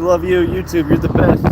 love you, YouTube. You're the best.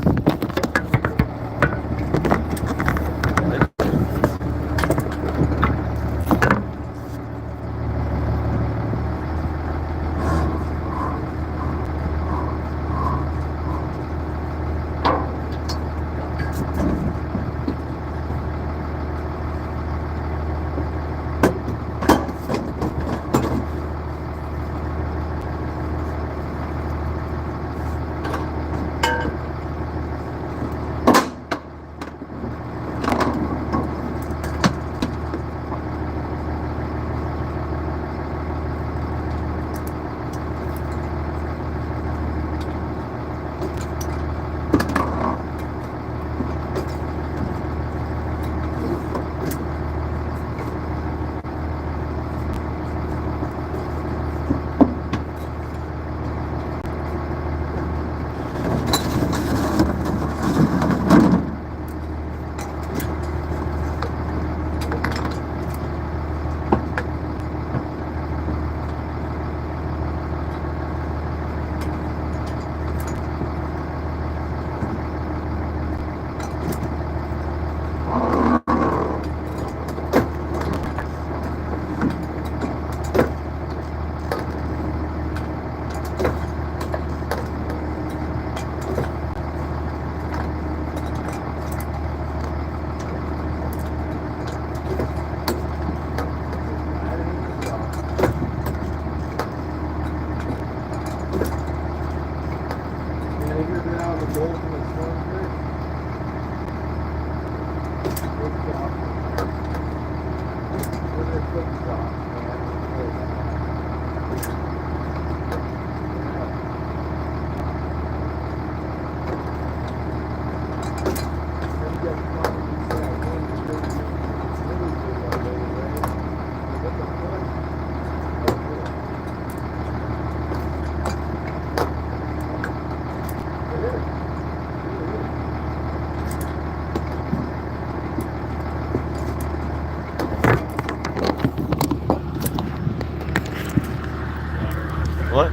What?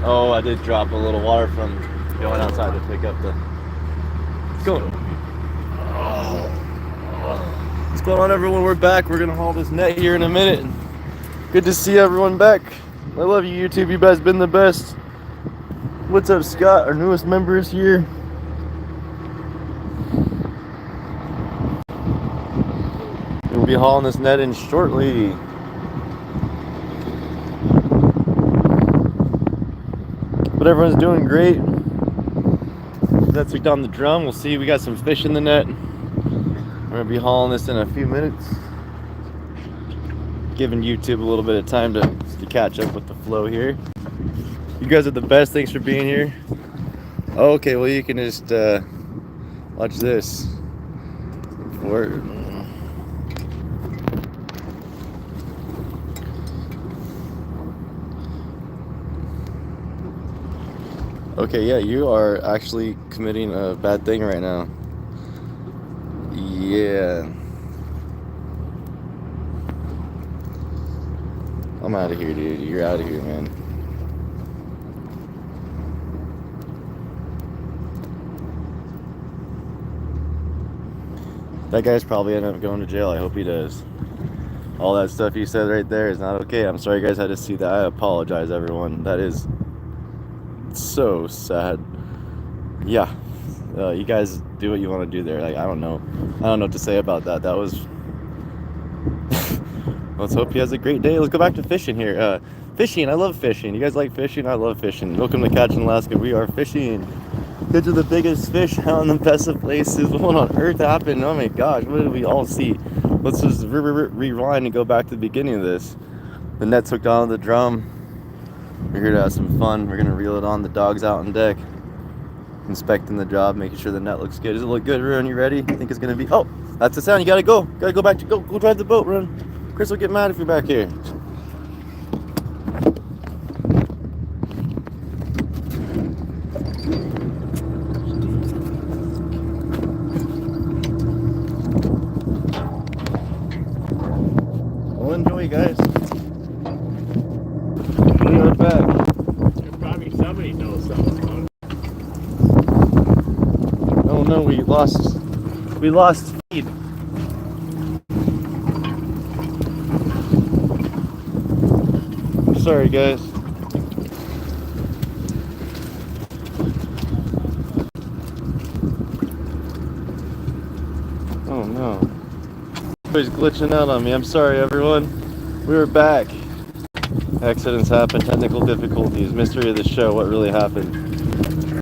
Oh, I did drop a little water from going outside to pick up the... What's going on? What's going on, everyone? We're back. We're going to haul this net here in a minute. Good to see everyone back. I love you, YouTube. You guys been the best. What's up, Scott? Our newest member is here. We'll be hauling this net in shortly. But everyone's doing great. That's we done the drum. We'll see. We got some fish in the net. We're gonna be hauling this in a few minutes. Giving YouTube a little bit of time to catch up with the flow here. You guys are the best. Thanks for being here. Okay, well you can just watch this. Okay, yeah, you are actually committing a bad thing right now. Yeah. I'm out of here, dude. You're out of here, man. That guy's probably ended up going to jail. I hope he does. All that stuff you said right there is not okay. I'm sorry you guys had to see that. I apologize, everyone. That is so sad. Yeah, you guys do what you want to do there. Like, I don't know what to say about that. That was let's hope he has a great day. Let's go back to fishing here. Fishing, I love fishing. You guys like fishing? I love fishing. Welcome to Catching Alaska. We are fishing. Kids are the biggest fish out in the best of places. What on earth happened? Oh my gosh, what did we all see? Let's just rewind and go back to the beginning of this. The net's hooked onto the drum. We're here to have some fun. We're gonna reel it on. The dog's out on deck, inspecting the job, making sure the net looks good. Does it look good, Run? You ready? I think it's gonna be. Oh, that's the sound. You gotta go. Gotta go back to go drive the boat, Run. Chris will get mad if you're back here. Well, enjoy, guys. Be right back. Probably somebody knows something about it. no, we lost feed. Sorry, guys. Oh no. Everybody's glitching out on me. I'm sorry, everyone. We were back. Accidents happen, technical difficulties, mystery of the show, what really happened.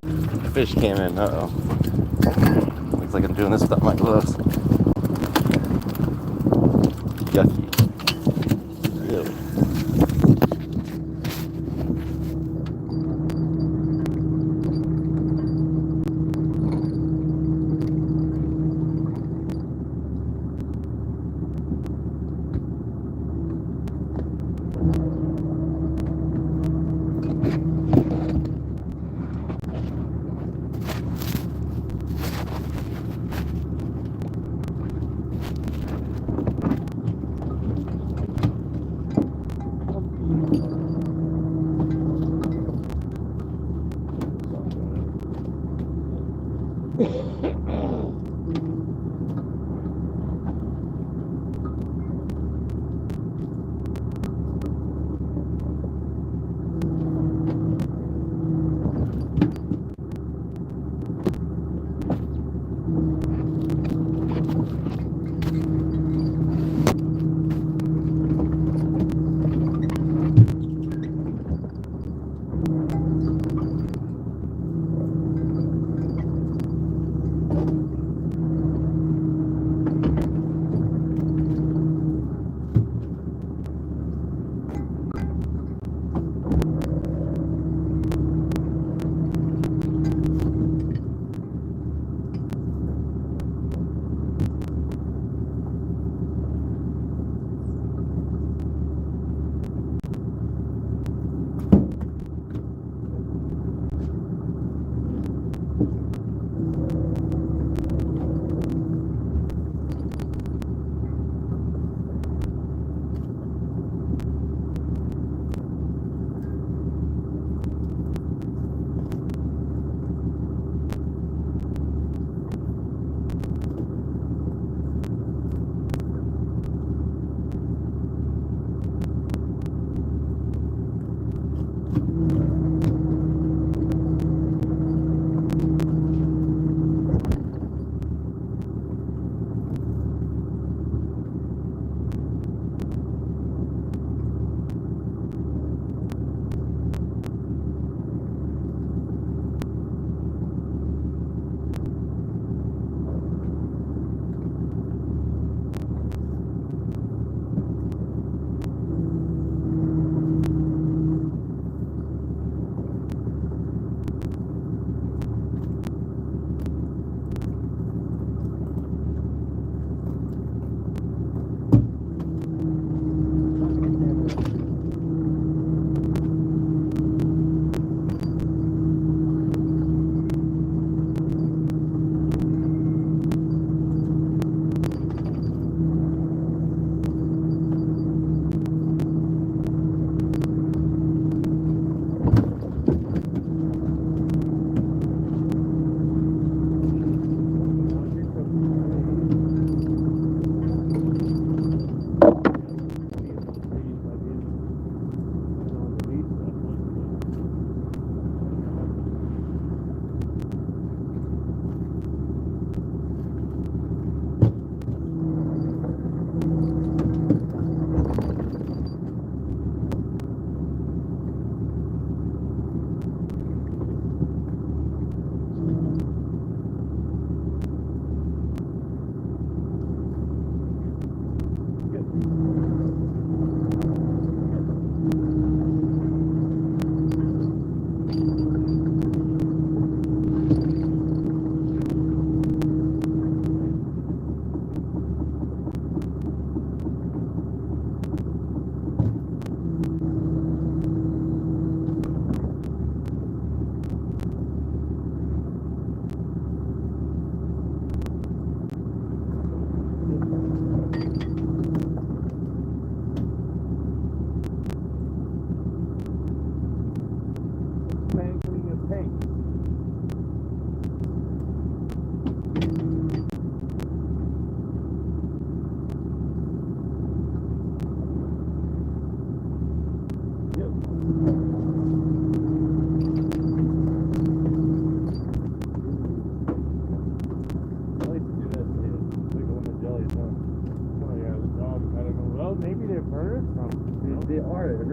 The fish came in. Uh-oh. Looks like I'm doing this without my gloves. Yucky. Really.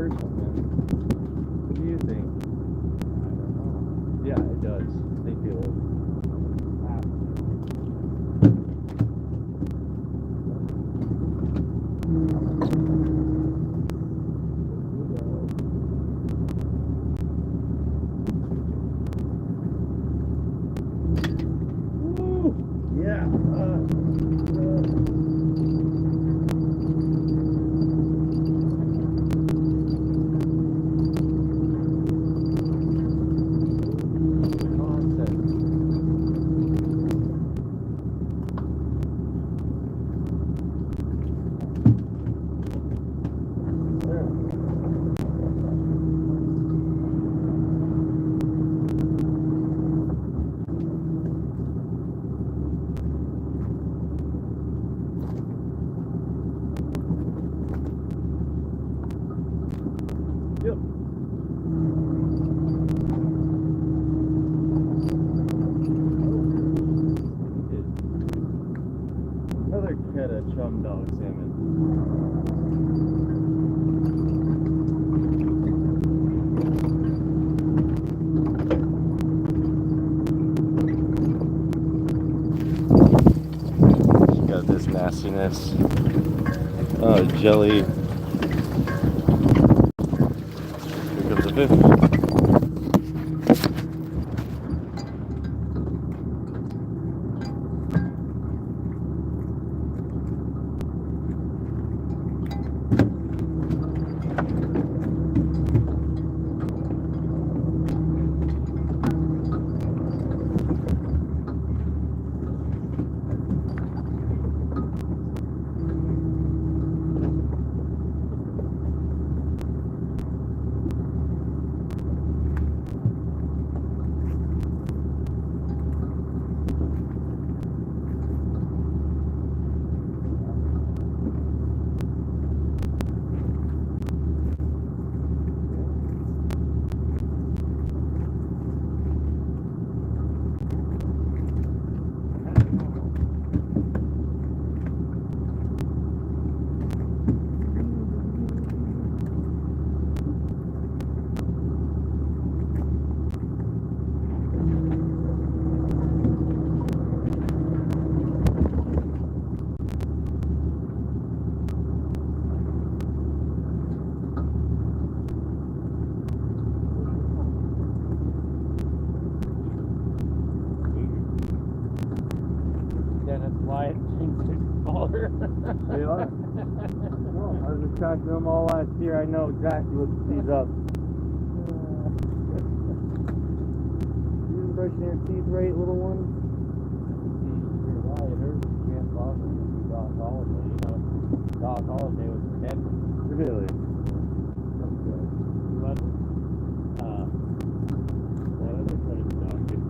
hurts them, man. What do you think? I don't know. Yeah, it does. They feel it. Yeah. Yep. Another cat of chum dog salmon. She got this nastiness. Oh, jelly. Here comes the fish. Why it thinks it's smaller. They are. No, I was just tracking them all last year. I know exactly what these up. You been brushing your teeth right, little one? Why it hurts? You can't bother with Doc Holiday. You know, Doc Holiday was dead. Really? What? What other place dog did?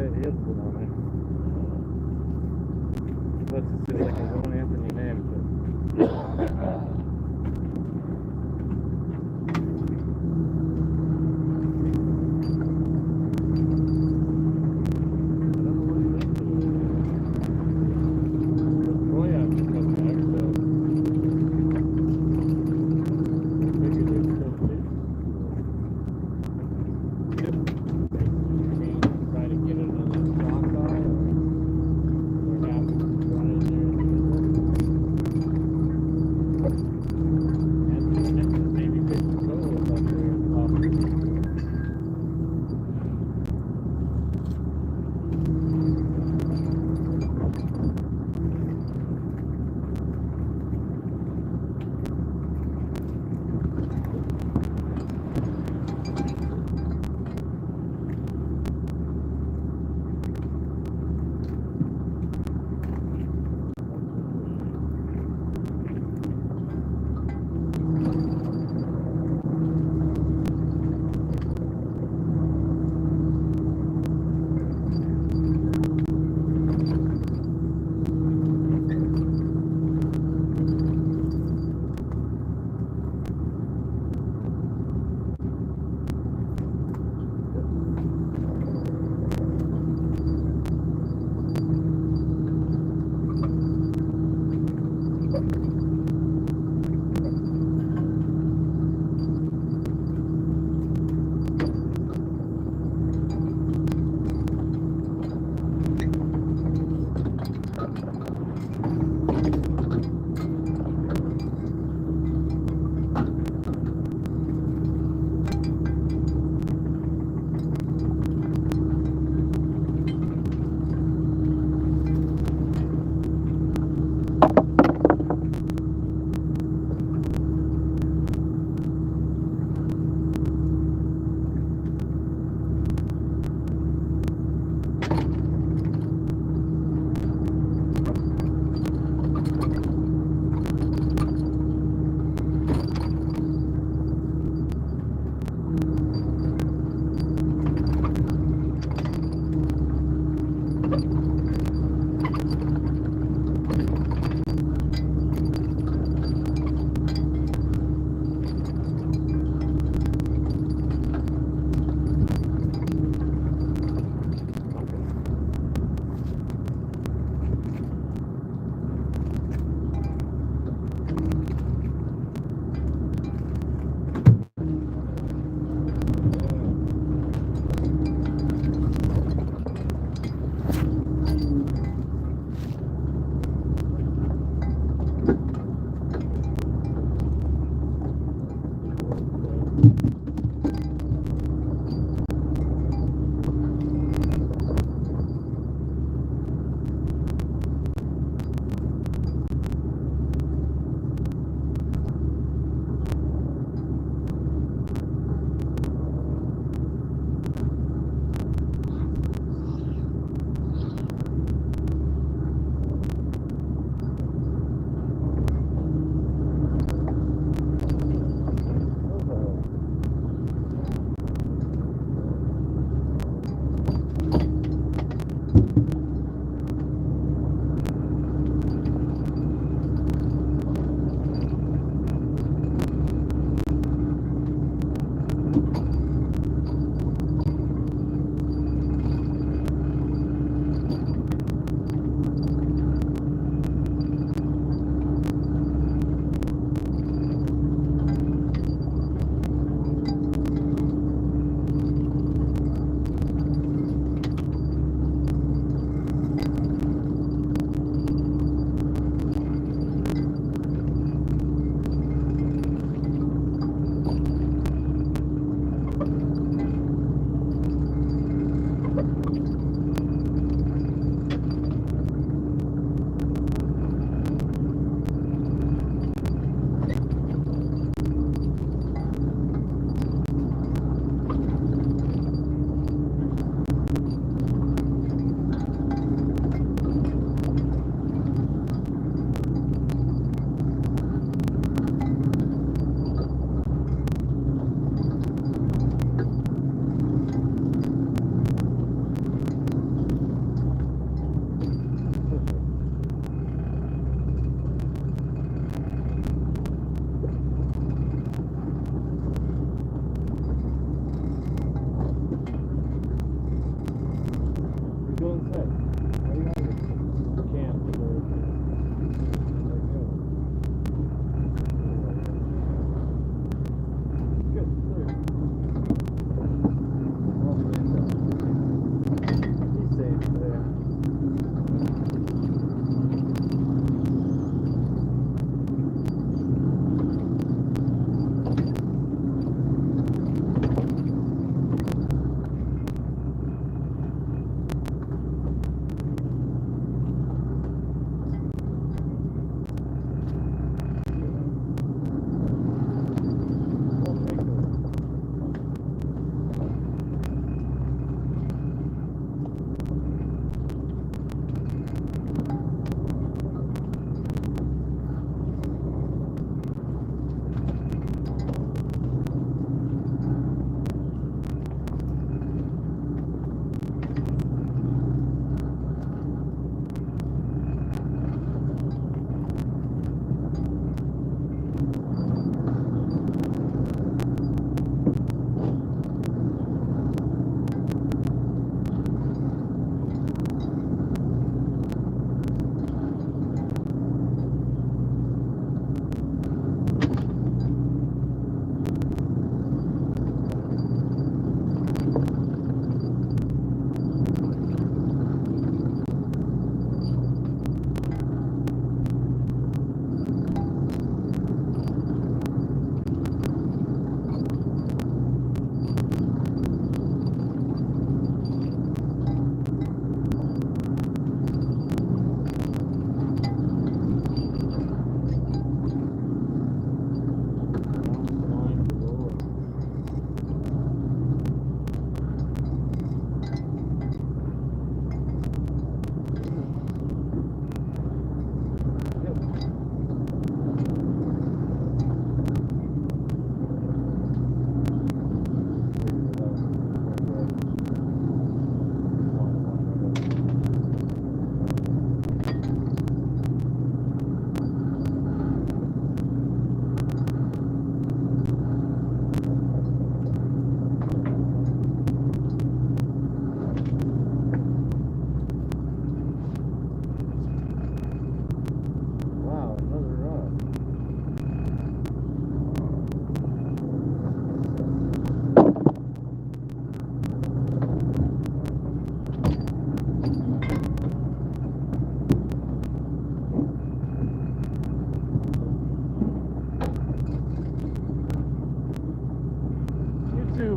he has been on there. Looks as if like his own Anthony name, but.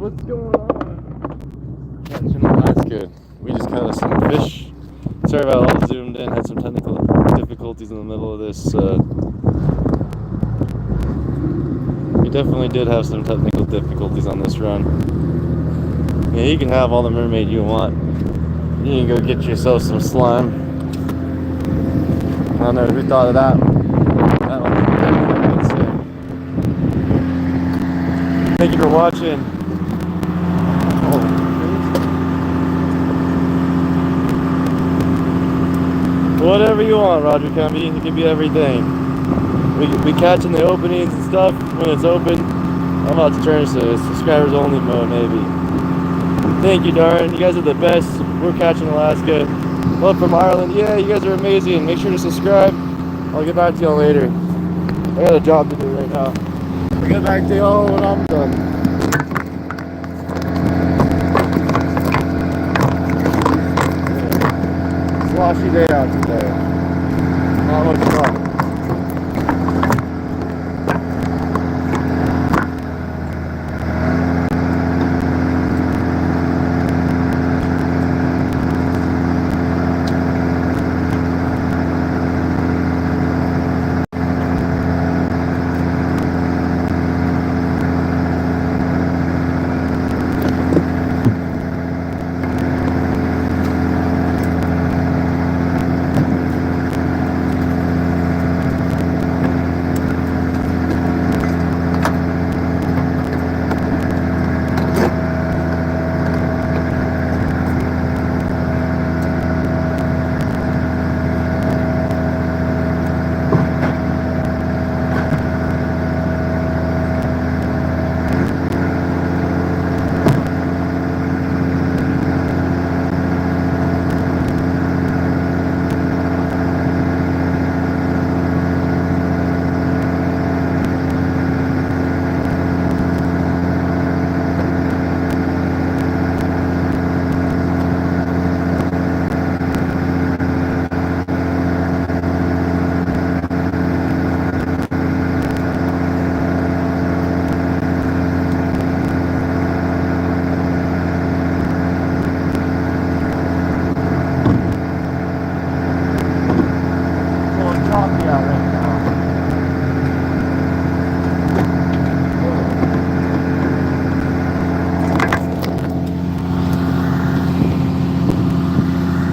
What's going on? Catching Alaskan. We just caught some fish. Sorry about all zoomed in. Had some technical difficulties in the middle of this. We definitely did have some technical difficulties on this run. Yeah, you can have all the mermaid you want. You can go get yourself some slime. I don't know who thought of that. That one. Thank you for watching. Whatever you want, Roger Cummey. It can be everything. We catching the openings and stuff when it's open. I'm about to turn to subscribers only mode, maybe. Thank you, darn. You guys are the best. We're catching Alaska. Love from Ireland. Yeah, you guys are amazing. Make sure to subscribe. I'll get back to y'all later. I got a job to do right now. I'll get back to y'all when I'm done. Sloshy day out today. Not much fun.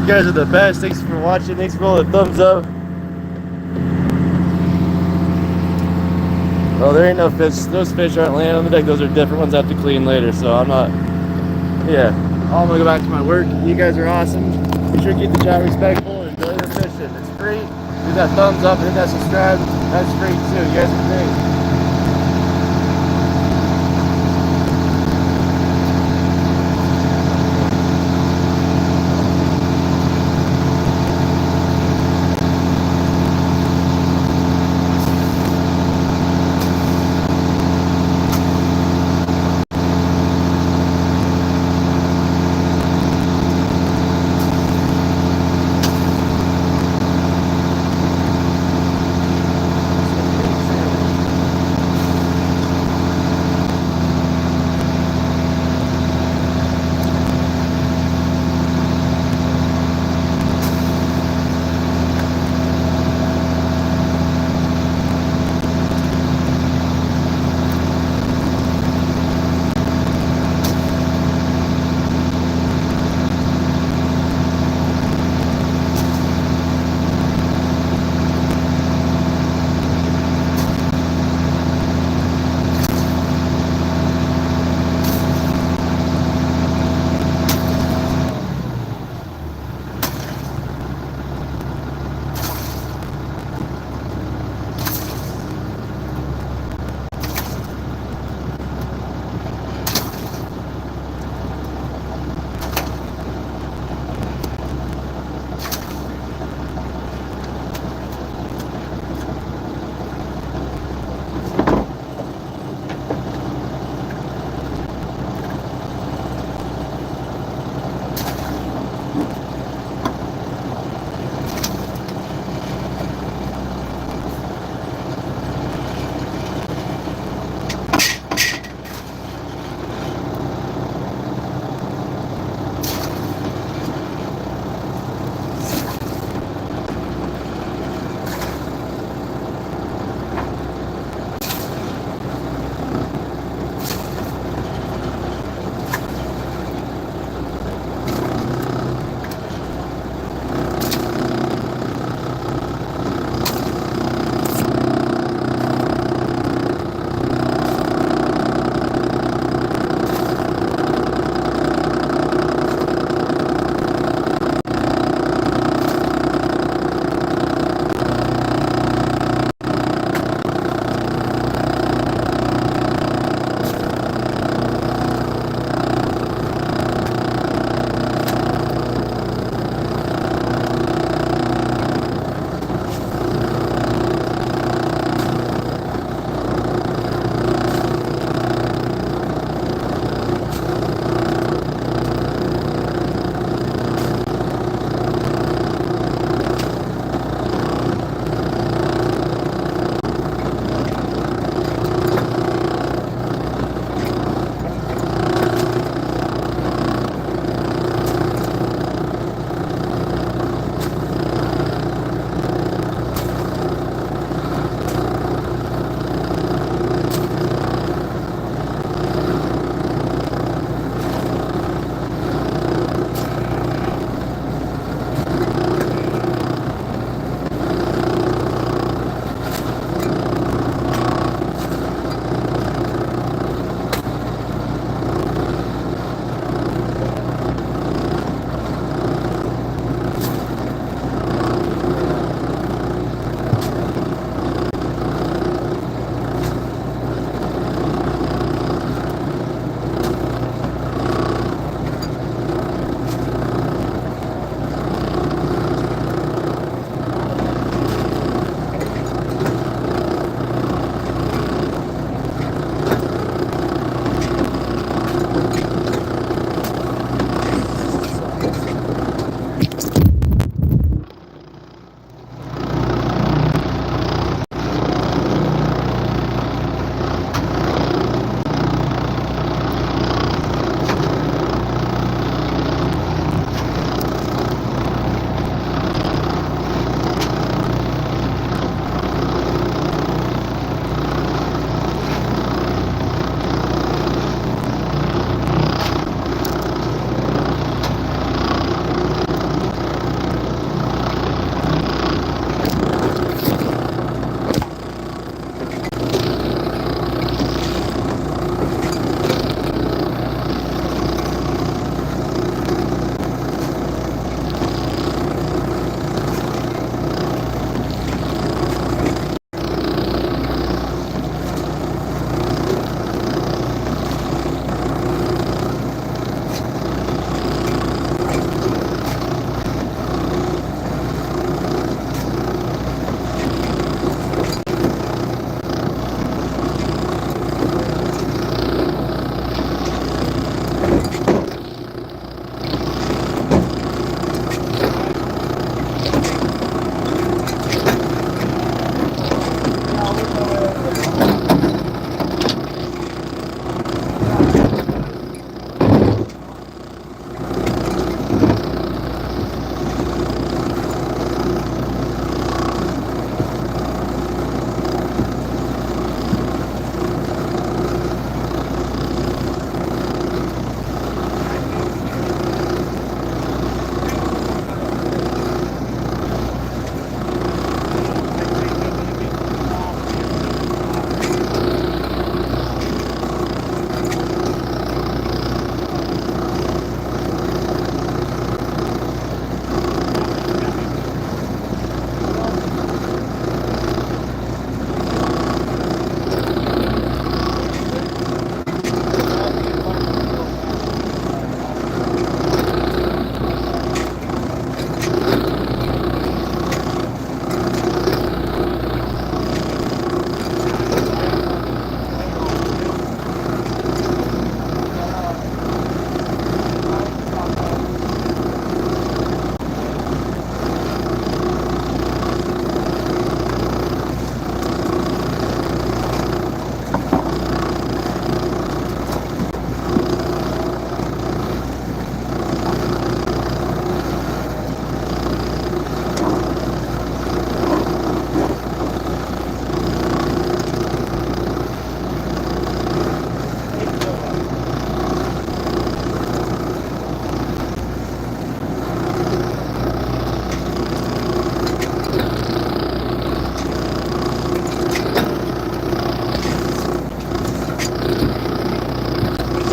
guys are the best. Thanks for watching. Thanks for all the thumbs up. Well, there ain't no fish. Those fish aren't laying on the deck. Those are different ones I have to clean later. So I'm not. Yeah. I'm gonna go back to my work. You guys are awesome. Be sure to keep the chat respectful and enjoy the fishing. It's free. Do that thumbs up and hit that subscribe. That's free too. You guys are great.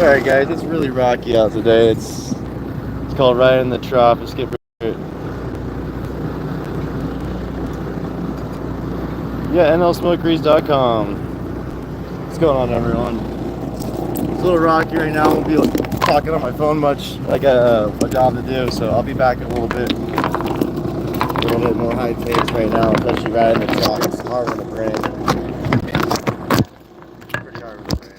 Alright guys, it's really rocky out today. It's called Right in the Trough. Let's get yeah, nlsmokeries.com. What's going on, everyone? It's a little rocky right now. I won't be talking on my phone much. I got a job to do, so I'll be back in a little bit. A little bit more high pace right now, especially right in the trough. It's hard on the brain. Pretty hard on the brain.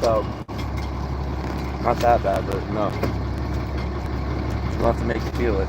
about. Not that bad, but no. We'll have to make you feel it.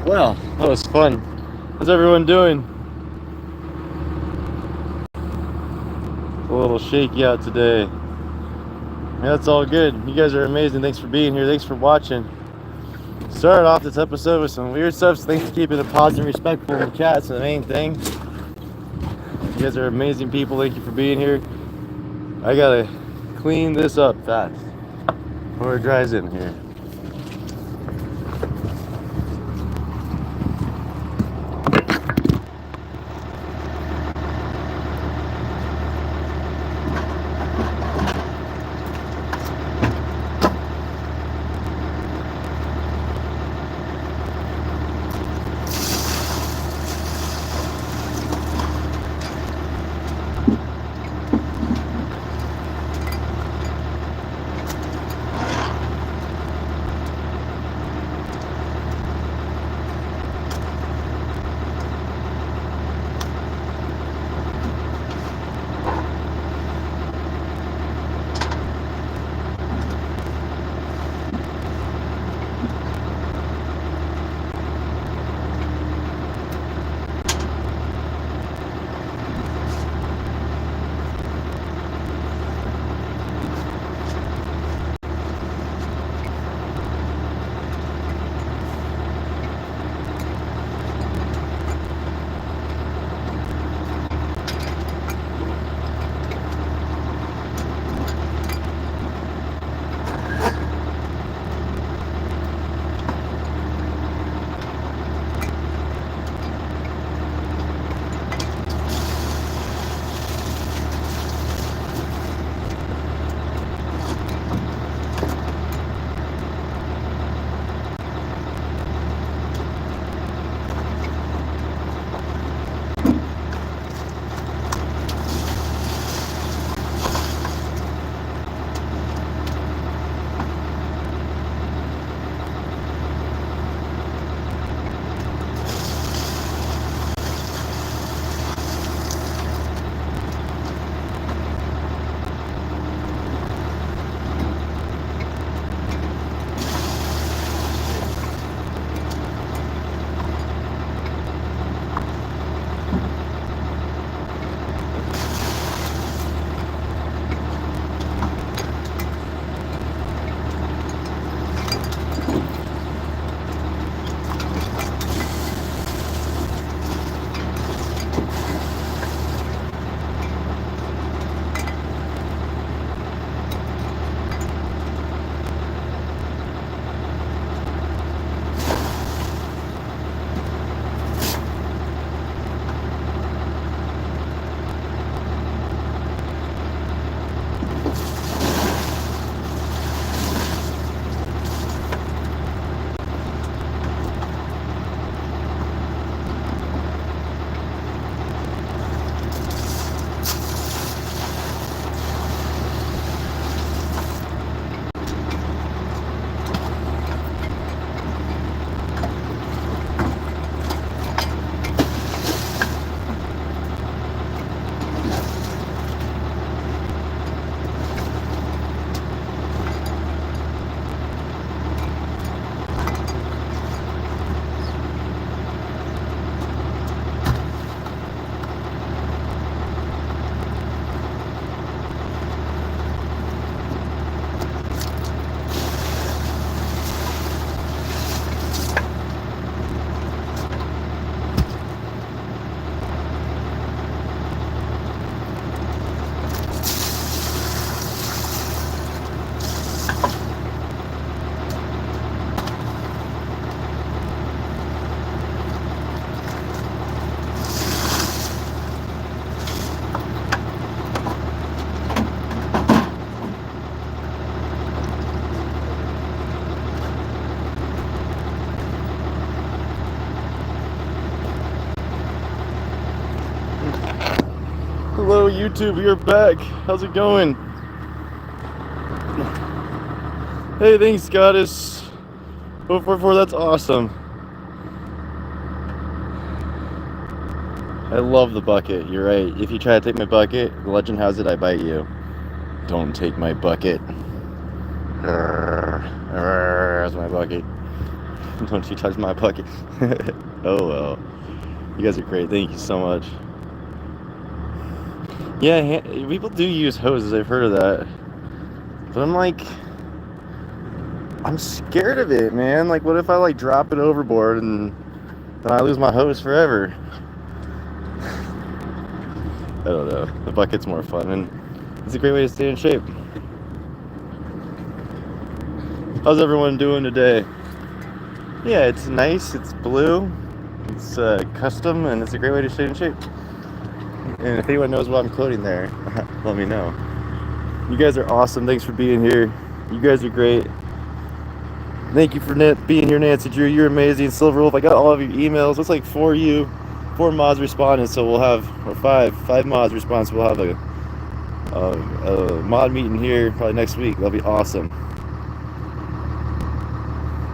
Well, that was fun. How's everyone doing? It's a little shaky out today. That's all good. You guys are amazing. Thanks for being here. Thanks for watching. Started off this episode with some weird stuff, so thanks for keeping it positive and respectful in the chat. It's the main thing. You guys are amazing people. Thank you for being here. I gotta clean this up fast before it dries in here. Hello YouTube, you're back. How's it going? Hey, thanks Goddess 044, that's awesome. I love the bucket, you're right. If you try to take my bucket, the legend has it I bite you. Don't take my bucket. That's my bucket. Don't you touch my bucket. Oh well. You guys are great. Thank you so much. Yeah, people do use hoses. I've heard of that. But I'm scared of it, man. Like, what if I like drop it overboard and then I lose my hose forever? I don't know. The bucket's more fun, and it's a great way to stay in shape. How's everyone doing today? Yeah, it's nice. It's blue. It's custom, and it's a great way to stay in shape. And if anyone knows what I'm quoting there, let me know. You guys are awesome. Thanks for being here. You guys are great. Thank you for being here, Nancy Drew. You're amazing. Silver Wolf, I got all of your emails. Looks like 4 mods responded, so we'll have, or five mods response. We'll have a mod meeting here probably next week. That'll be awesome.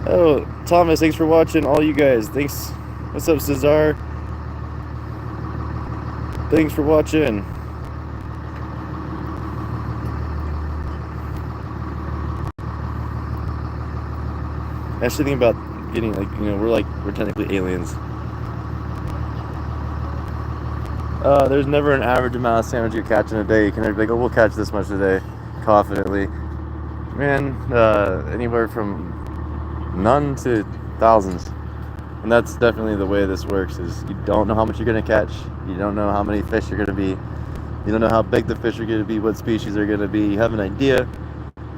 Oh, Thomas, thanks for watching. All you guys, thanks. What's up, Cesar? Thanks for watching. I actually think about getting, like, you know, we're technically aliens. There's never an average amount of salmon you catch in a day. You can never be like, oh, we'll catch this much today, confidently. Man, anywhere from none to thousands. And that's definitely the way this works, is you don't know how much you're going to catch. You don't know how many fish you're going to be. You don't know how big the fish are going to be, what species are going to be. You have an idea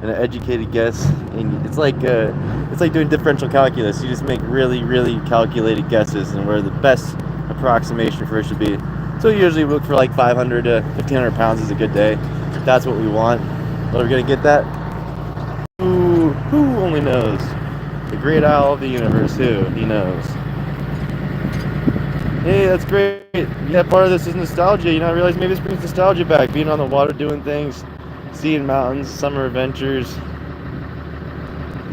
and an educated guess. And it's like doing differential calculus. You just make really, really calculated guesses and where the best approximation for it should be. So usually we look for like 500 to 1,500 pounds is a good day. That's what we want. But are we going to get that? Who only knows? The great owl of the universe, who? He knows. Hey, that's great. Yeah, part of this is nostalgia. You know, I realize maybe this brings nostalgia back. Being on the water, doing things, seeing mountains, summer adventures.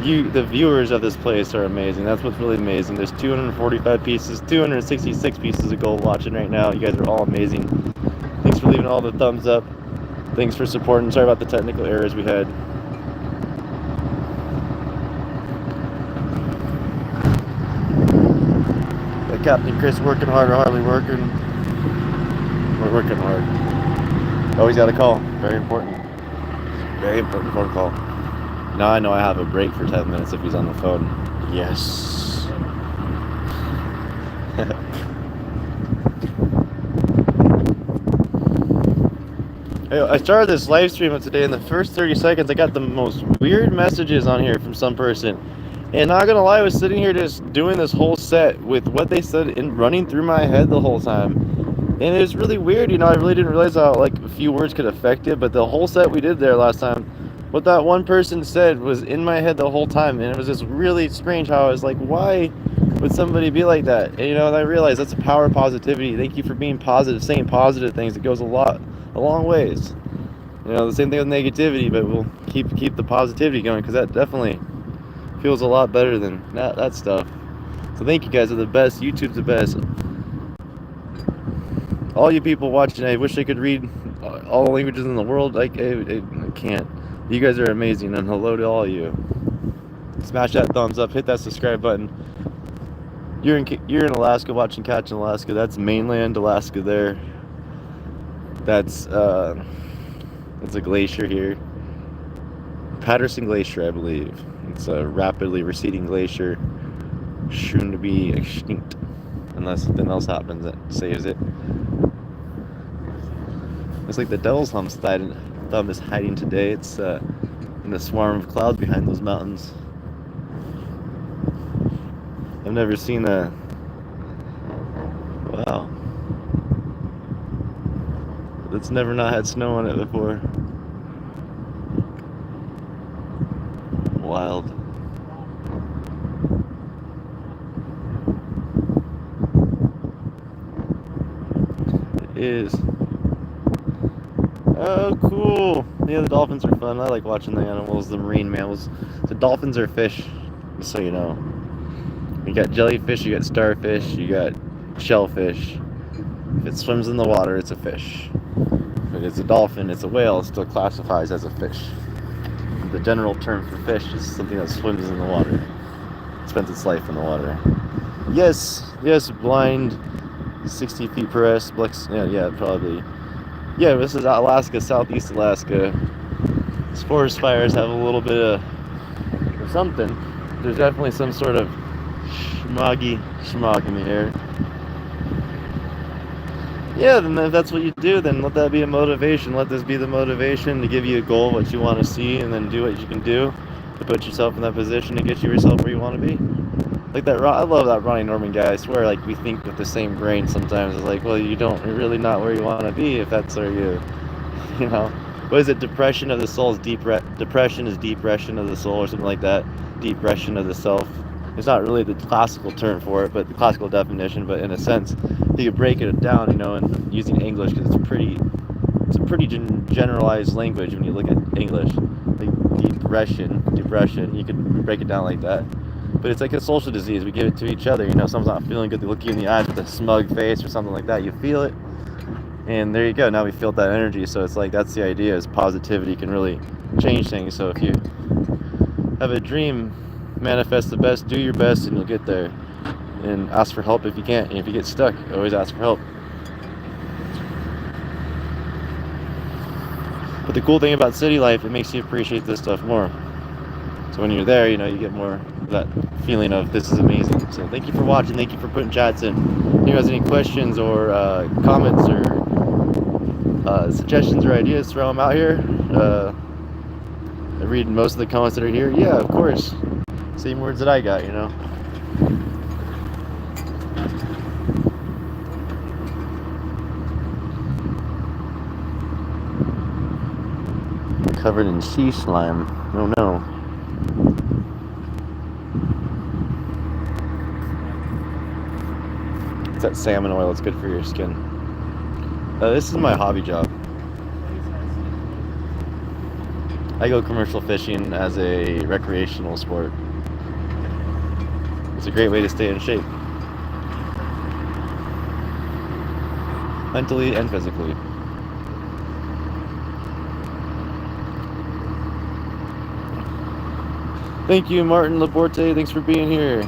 The viewers of this place are amazing. That's what's really amazing. There's 245 pieces, 266 pieces of gold watching right now. You guys are all amazing. Thanks for leaving all the thumbs up. Thanks for supporting. Sorry about the technical errors we had. Captain Chris working hard or hardly working. We're working hard. Always got a call. Very important. Very important phone call. Now I know I have a break for 10 minutes if he's on the phone. Yes. Hey, I started this live stream today. In the first 30 seconds, I got the most weird messages on here from some person. And not gonna lie, I was sitting here just doing this whole set with what they said and running through my head the whole time. And it was really weird, you know, I really didn't realize how, like, a few words could affect it, but the whole set we did there last time, what that one person said was in my head the whole time, and it was just really strange how I was like, why would somebody be like that? And, you know, and I realized that's the power of positivity. Thank you for being positive, saying positive things. It goes a long ways. You know, the same thing with negativity, but we'll keep the positivity going, because that definitely feels a lot better than that stuff. So thank you guys, are the best. YouTube's the best. All you people watching, I wish I could read all the languages in the world. I can't. You guys are amazing, and hello to all of you. Smash that thumbs up, hit that subscribe button. You're in Alaska watching Catch in Alaska. That's mainland Alaska there. That's it's a glacier here. Patterson Glacier, I believe. It's a rapidly receding glacier, soon to be extinct, unless something else happens that saves it. Looks like the Devil's Thumb is hiding today. It's in a swarm of clouds behind those mountains. I've never seen a... Wow. It's never not had snow on it before. Wild. It is. Oh, cool. Yeah, the dolphins are fun. I like watching the animals, the marine mammals. The dolphins are fish, just so you know. You got jellyfish, you got starfish, you got shellfish. If it swims in the water, it's a fish. If it's a dolphin, it's a whale, it still classifies as a fish. The general term for fish is something that swims in the water. spends its life in the water. Yes, blind, 60 feet per s. Yeah, probably. Yeah, this is Alaska, southeast Alaska. These forest fires have a little bit of something. There's definitely some sort of smog in the air. Yeah, then if that's what you do, then let that be a motivation. Let this be the motivation to give you a goal, what you want to see, and then do what you can do to put yourself in that position to get yourself where you want to be. Like that, I love that Ronnie Norman guy. I swear, like, we think with the same brain sometimes. It's like, well, you're really not where you want to be if that's where you know. What is it? Depression of the soul is depression is depression of the soul, or something like that. Depression of the self. It's not really the classical term for it, but the classical definition. But in a sense, you could break it down, and using English, because it's a pretty generalized language when you look at English. Like depression, you could break it down like that. But it's like a social disease. We give it to each other. Someone's not feeling good. They look you in the eyes with a smug face or something like that. You feel it, and there you go. Now we feel that energy. So it's like that's the idea. Is positivity can really change things. So if you have a dream, manifest the best, do your best, and you'll get there. And ask for help if you can't. And if you get stuck, always ask for help. But the cool thing about city life, it makes you appreciate this stuff more. So when you're there, you get more of that feeling of this is amazing. So thank you for watching. Thank you for putting chats in. If you guys have any questions or comments or suggestions or ideas, throw them out here. I read most of the comments that are here. Yeah, of course. Same words that I got, Covered in sea slime. Oh no. It's that salmon oil. It's good for your skin. This is my hobby job. I go commercial fishing as a recreational sport. It's a great way to stay in shape. Mentally and physically. Thank you, Martin Laporte. Thanks for being here.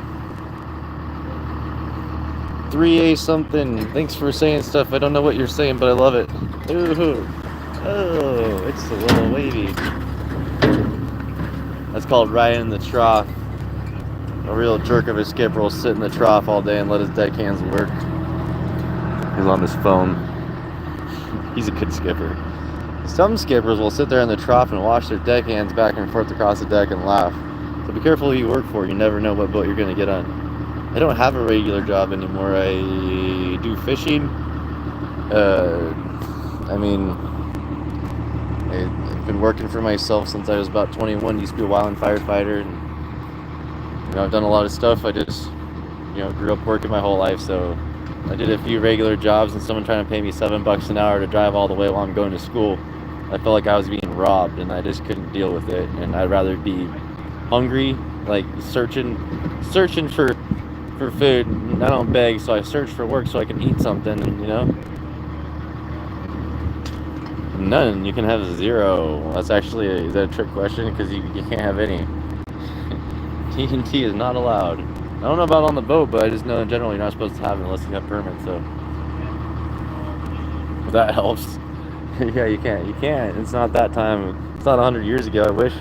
3A something. Thanks for saying stuff. I don't know what you're saying, but I love it. Ooh. Oh, it's a little wavy. That's called riding the trough. A real jerk of a skipper will sit in the trough all day and let his deckhands work. He's on his phone. He's a good skipper. Some skippers will sit there in the trough and wash their deckhands back and forth across the deck and laugh. So be careful who you work for. You never know what boat you're going to get on. I don't have a regular job anymore. I do fishing. I've been working for myself since I was about 21. Used to be a wildland firefighter. And, I've done a lot of stuff. I just, grew up working my whole life. So I did a few regular jobs, and someone trying to pay me $7 an hour to drive all the way while I'm going to school. I felt like I was being robbed, and I just couldn't deal with it. And I'd rather be hungry, like searching for food. I don't beg, so I search for work so I can eat something. And none. You can have 0. That's actually is that a trick question? Because you can't have any. T&T is not allowed. I don't know about on the boat, but I just know in general you're not supposed to have it unless you have permits. So if that helps. Yeah, you can't. It's not that time. It's not 100 years ago. I wish.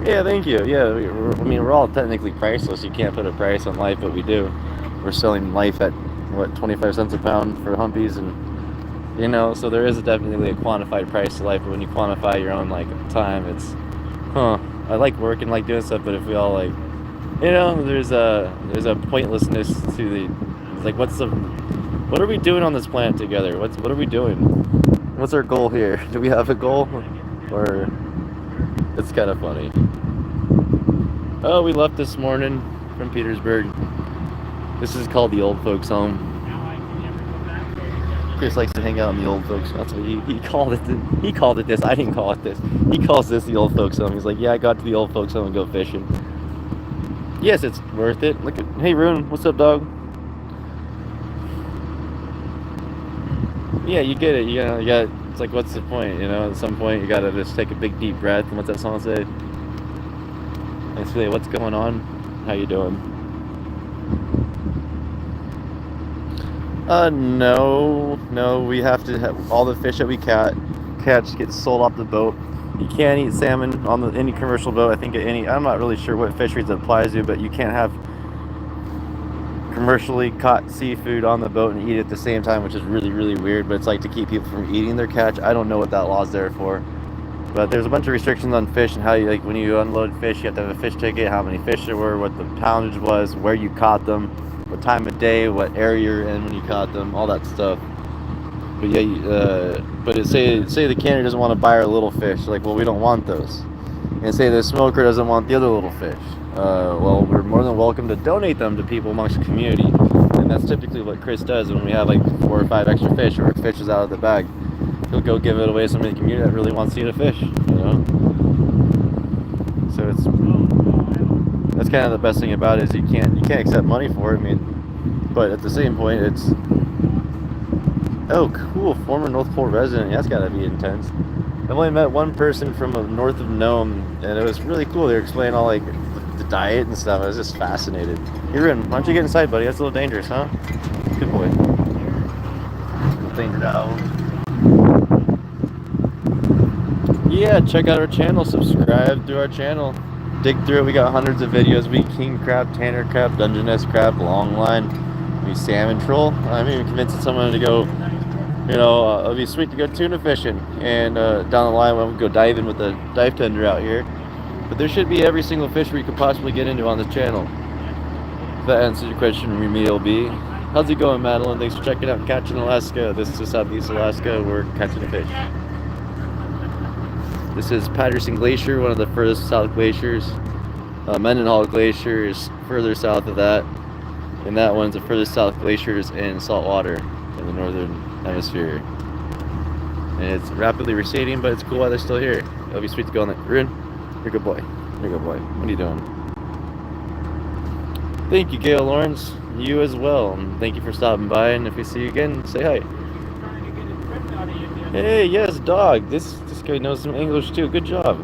Yeah, thank you. Yeah, we're all technically priceless. You can't put a price on life, but we do. We're selling life at, 25 cents a pound for humpies, and, so there is definitely a quantified price to life, but when you quantify your own, time, it's, I like working, like doing stuff, but if we all, there's a pointlessness to what are we doing on this planet together? What are we doing? What's our goal here? Do we have a goal? Or... It's kind of funny. Oh, we left this morning from Petersburg. This is called the old folks home. Chris likes to hang out in the old folks. That's what he called it. He called it this. I didn't call it this. He calls this the old folks home. He's like, yeah, I got to the old folks home and go fishing. Yes, it's worth it. Hey, Rune, what's up, dog? Yeah, you get it. You got. It's like, what's the point? At some point, you gotta just take a big deep breath. And what's that song say? And say, what's going on? How you doing? No, we have to have all the fish that we catch get sold off the boat. You can't eat salmon on any commercial boat. I think I'm not really sure what fisheries it applies to, but you can't have commercially caught seafood on the boat and eat it at the same time, which is really, really weird. But it's like to keep people from eating their catch. I don't know what that law's there for. But there's a bunch of restrictions on fish and how you, like, when you unload fish, you have to have a fish ticket, how many fish there were, what the poundage was, where you caught them, what time of day, what area you're in when you caught them, all that stuff. But yeah, but say the canner doesn't want to buy our little fish, like, well, we don't want those. And say the smoker doesn't want the other little fish. Well, we're more than welcome to donate them to people amongst the community. And that's typically what Chris does when we have like 4 or 5 extra fish or fish is out of the bag. He'll go give it away to somebody in the community that really wants to eat a fish, you know? So that's kind of the best thing about it is you can't accept money for it. I mean, but at the same point, it's, oh, cool, former North Pole resident. Yeah, that's gotta be intense. I've only met one person from north of Nome, and it was really cool. They were explaining all like the diet and stuff. I was just fascinated. You're in. Why don't you get inside, buddy? That's a little dangerous, huh? Good boy. Little danger dog. Yeah, check out our channel. Subscribe to our channel. Dig through it. We got hundreds of videos. We king crab, tanner crab, Dungeness crab, longline. We salmon troll. I'm even convincing someone to go. You know, it'd be sweet to go tuna fishing, and down the line we'll go diving with the dive tender out here. But there should be every single fishery you could possibly get into on this channel. If that answers your question, Remedial B. How's it going, Madeline? Thanks for checking out Catching Alaska. This is Southeast Alaska. We're catching a fish. This is Patterson Glacier, one of the furthest south glaciers. Mendenhall Glacier is further south of that, and that one's the furthest south glaciers in salt water in the northern hemisphere. And it's rapidly receding, but it's cool while they're still here. It'll be sweet to go on that. Ruin, you're a good boy. You're a good boy. What are you doing? Thank you, Gail Lawrence. You as well. And thank you for stopping by. And if we see you again, say hi. Hey, yes, dog. This guy knows some English too. Good job.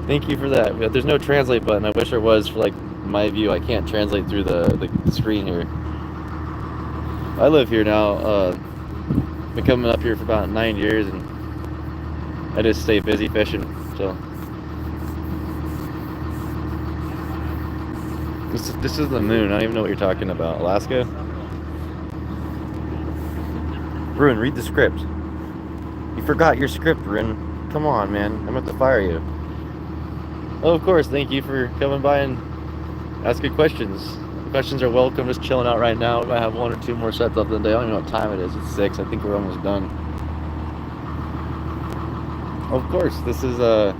Thank you for that. There's no translate button. I wish there was for like my view. I can't translate through the screen here. I live here now. Been coming up here for about 9 years, and I just stay busy fishing. So this is the moon. I don't even know what you're talking about. Alaska? Ruin, read the script. You forgot your script, Ruin. Come on, man. I'm about to fire you. Oh, of course. Thank you for coming by and asking questions. Questions are welcome. Just chilling out right now. I have 1 or 2 more sets up in the day. I don't even know what time it is. It's 6. I think we're almost done. Of course, this is the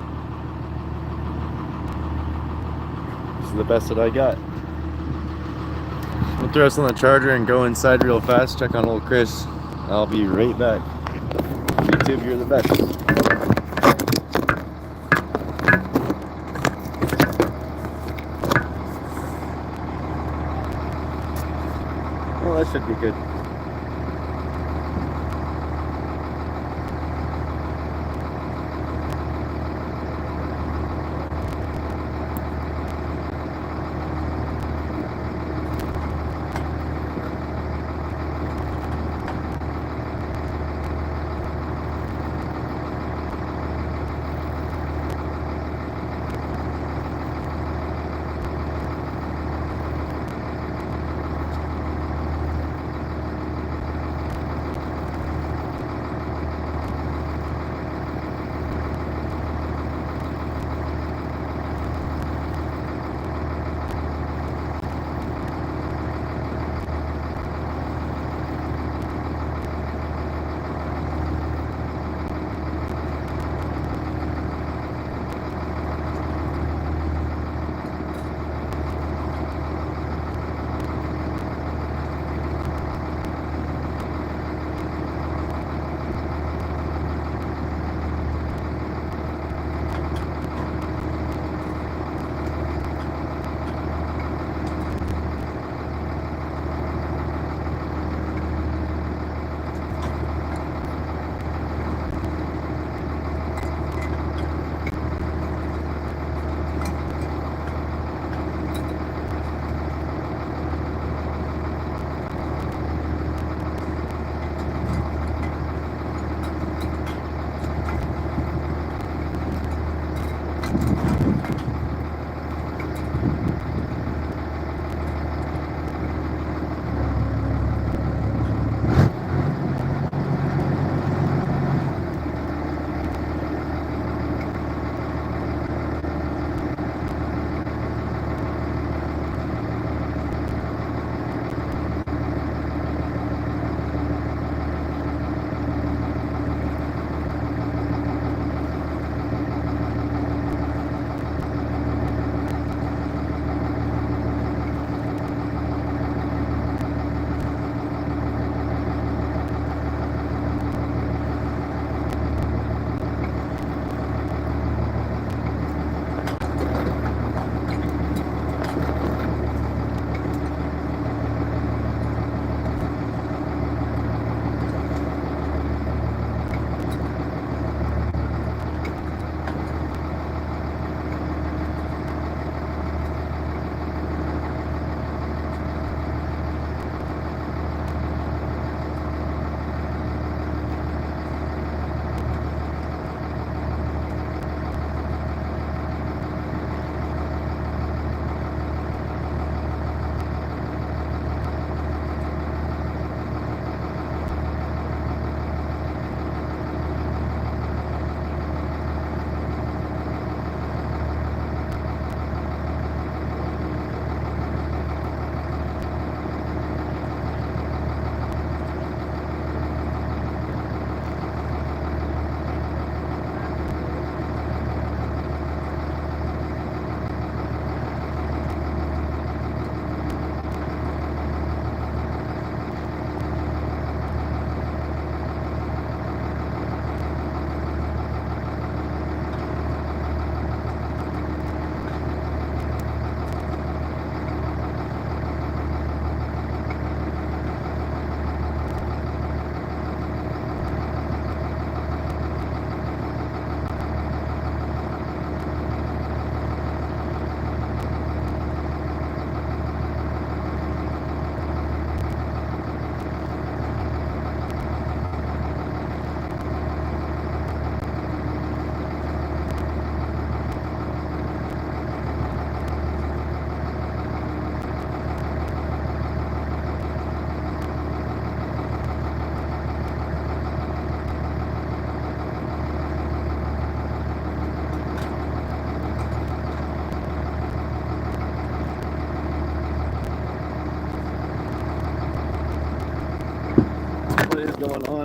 best that I got. We'll throw us on the charger and go inside real fast. Check on old Chris. I'll be right back. YouTube, you're the best. Well, that should be good.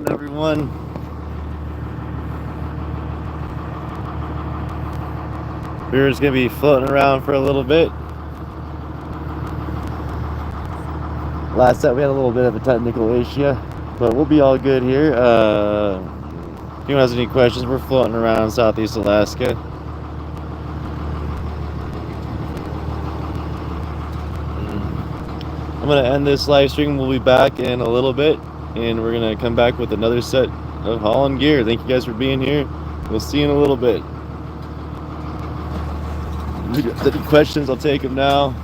on, everyone? We're just gonna be floating around for a little bit. Last time we had a little bit of a technical issue, but we'll be all good here. If anyone has any questions, we're floating around Southeast Alaska. I'm gonna end this live stream. We'll be back in a little bit, and we're gonna come back with another set of hauling gear. Thank you guys for being here. We'll see you in a little bit. If you have any questions, I'll take them now.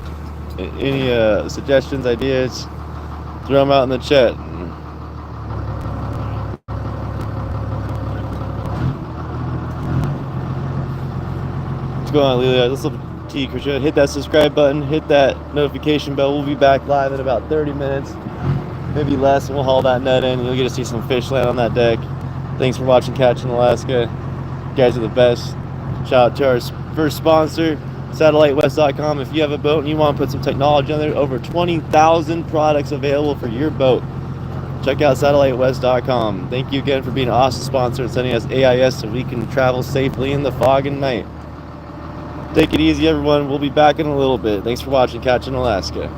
Any suggestions, ideas, throw them out in the chat. What's going on, Lelia? This little T, Krisha. Hit that subscribe button, hit that notification bell. We'll be back live in about 30 minutes, maybe less, and we'll haul that net in. You'll get to see some fish land on that deck. Thanks for watching Catching Alaska. You guys are the best. Shout out to our first sponsor, SatelliteWest.com. If you have a boat and you want to put some technology on there, over 20,000 products available for your boat. Check out SatelliteWest.com. Thank you again for being an awesome sponsor and sending us AIS so we can travel safely in the fog and night. Take it easy, everyone. We'll be back in a little bit. Thanks for watching Catching Alaska.